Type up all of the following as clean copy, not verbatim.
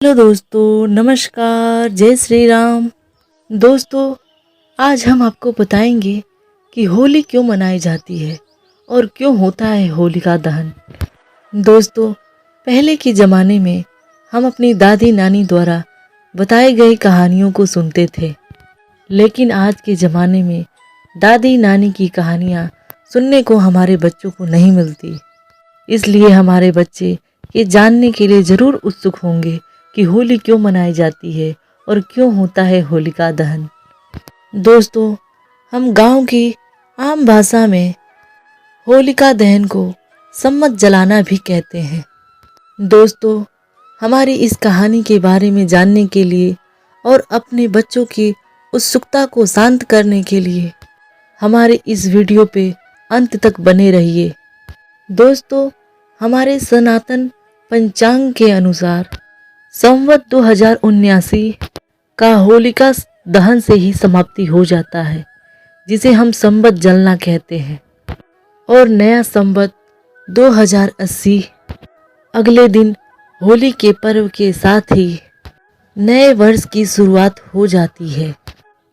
Hello दोस्तों, नमस्कार, जय श्री राम। दोस्तों, आज हम आपको बताएंगे कि होली क्यों मनाई जाती है और क्यों होता है होलिका दहन। दोस्तों, पहले के ज़माने में हम अपनी दादी नानी द्वारा बताई गई कहानियों को सुनते थे, लेकिन आज के ज़माने में दादी नानी की कहानियाँ सुनने को हमारे बच्चों को नहीं मिलती। इसलिए हमारे बच्चे ये जानने के लिए ज़रूर उत्सुक होंगे कि होली क्यों मनाई जाती है और क्यों होता है होलिका दहन। दोस्तों, हम गांव की आम भाषा में होलिका दहन को सम्मत जलाना भी कहते हैं। दोस्तों, हमारी इस कहानी के बारे में जानने के लिए और अपने बच्चों की उत्सुकता को शांत करने के लिए हमारे इस वीडियो पे अंत तक बने रहिए। दोस्तों, हमारे सनातन पंचांग के अनुसार संवत 2079 का होलिका दहन से ही समाप्ति हो जाता है, जिसे हम संवत जलना कहते हैं, और नया संवत 2080 अगले दिन होली के पर्व के साथ ही नए वर्ष की शुरुआत हो जाती है,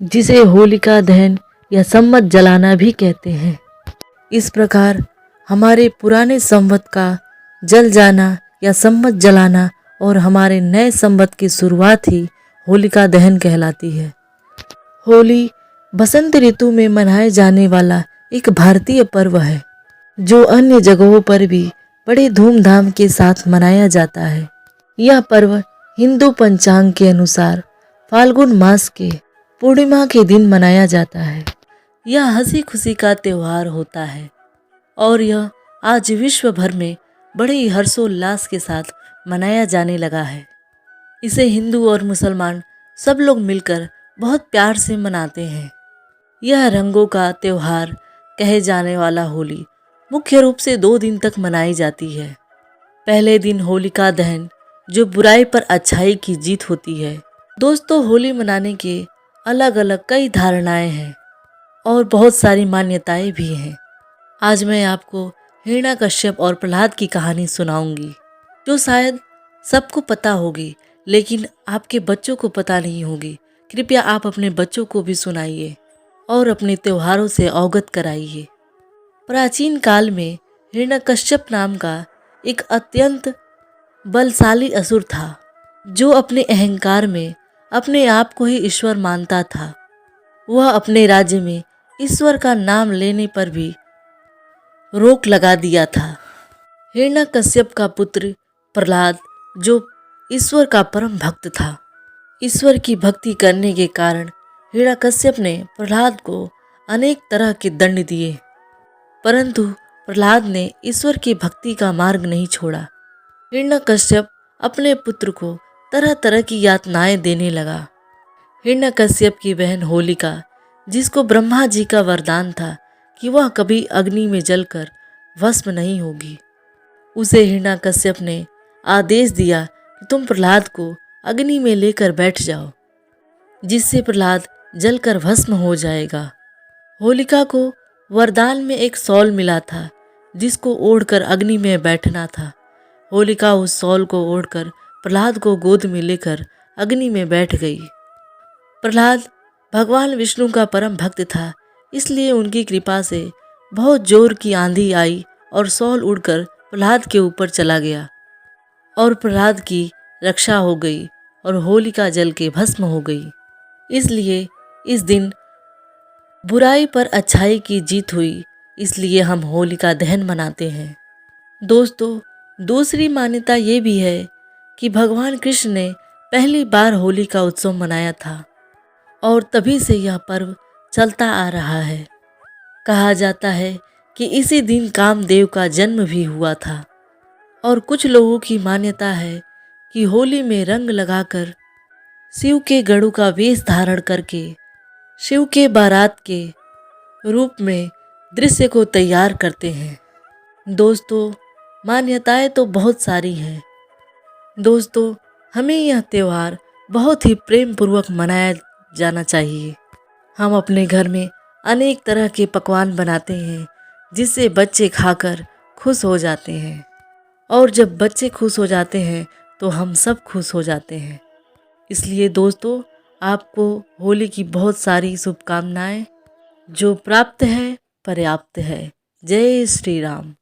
जिसे होलिका दहन या संवत जलाना भी कहते हैं। इस प्रकार हमारे पुराने संवत का जल जाना या संवत जलाना और हमारे नए संवत की शुरुआत ही होलिका दहन कहलाती है। होली बसंत ऋतु में मनाए जाने वाला एक भारतीय पर्व है, जो अन्य जगहों पर भी बड़े धूमधाम के साथ मनाया जाता है। यह पर्व हिंदू पंचांग के अनुसार फाल्गुन मास के पूर्णिमा के दिन मनाया जाता है। यह हंसी खुशी का त्योहार होता है और यह आज विश्व भर में बड़े ही हर्षोल्लास के साथ मनाया जाने लगा है। इसे हिंदू और मुसलमान सब लोग मिलकर बहुत प्यार से मनाते हैं। यह रंगों का त्योहार कहे जाने वाला होली मुख्य रूप से 2 दिन तक मनाई जाती है। पहले दिन होलिका दहन, जो बुराई पर अच्छाई की जीत होती है। दोस्तों, होली मनाने के अलग अलग कई धारणाएं हैं और बहुत सारी मान्यताएं भी हैं। आज मैं आपको हिरण्यकश्यप और प्रहलाद की कहानी सुनाऊंगी, जो शायद सबको पता होगी, लेकिन आपके बच्चों को पता नहीं होगी। कृपया आप अपने बच्चों को भी सुनाइए और अपने त्योहारों से अवगत कराइए। प्राचीन काल में हिरण्यकश्यप नाम का एक अत्यंत बलशाली असुर था, जो अपने अहंकार में अपने आप को ही ईश्वर मानता था। वह अपने राज्य में ईश्वर का नाम लेने पर भी रोक लगा दिया था। हिरण्यकश्यप का पुत्र प्रहलाद, जो ईश्वर का परम भक्त था, ईश्वर की भक्ति करने के कारण हिरण्यकश्यप ने प्रहलाद को अनेक तरह के दंड दिए, परंतु प्रहलाद ने ईश्वर की भक्ति का मार्ग नहीं छोड़ा। हिरण्यकश्यप अपने पुत्र को तरह तरह की यातनाएं देने लगा। हिरण्यकश्यप की बहन होलिका, जिसको ब्रह्मा जी का वरदान था कि वह कभी अग्नि में जलकर भस्म नहीं होगी, उसे हिरण्यकश्यप ने आदेश दिया कि तुम प्रहलाद को अग्नि में लेकर बैठ जाओ, जिससे प्रहलाद जलकर भस्म हो जाएगा। होलिका को वरदान में एक शॉल मिला था, जिसको ओढ़कर अग्नि में बैठना था। होलिका उस शॉल को ओढ़कर प्रहलाद को गोद में लेकर अग्नि में बैठ गई। प्रहलाद भगवान विष्णु का परम भक्त था, इसलिए उनकी कृपा से बहुत जोर की आंधी आई और शॉल उड़कर प्रहलाद के ऊपर चला गया और प्रहलाद की रक्षा हो गई और होलिका जल के भस्म हो गई। इसलिए इस दिन बुराई पर अच्छाई की जीत हुई, इसलिए हम होलिका दहन मनाते हैं। दोस्तों, दूसरी मान्यता ये भी है कि भगवान कृष्ण ने पहली बार होली का उत्सव मनाया था और तभी से यह पर्व चलता आ रहा है। कहा जाता है कि इसी दिन कामदेव का जन्म भी हुआ था और कुछ लोगों की मान्यता है कि होली में रंग लगाकर शिव के गणों का वेश धारण करके शिव के बारात के रूप में दृश्य को तैयार करते हैं। दोस्तों, मान्यताएं तो बहुत सारी हैं। दोस्तों, हमें यह त्यौहार बहुत ही प्रेम पूर्वक मनाया जाना चाहिए। हम अपने घर में अनेक तरह के पकवान बनाते हैं, जिससे बच्चे खाकर खुश हो जाते हैं, और जब बच्चे खुश हो जाते हैं तो हम सब खुश हो जाते हैं। इसलिए दोस्तों, आपको होली की बहुत सारी शुभकामनाएं। जो प्राप्त है पर्याप्त है। जय श्री राम।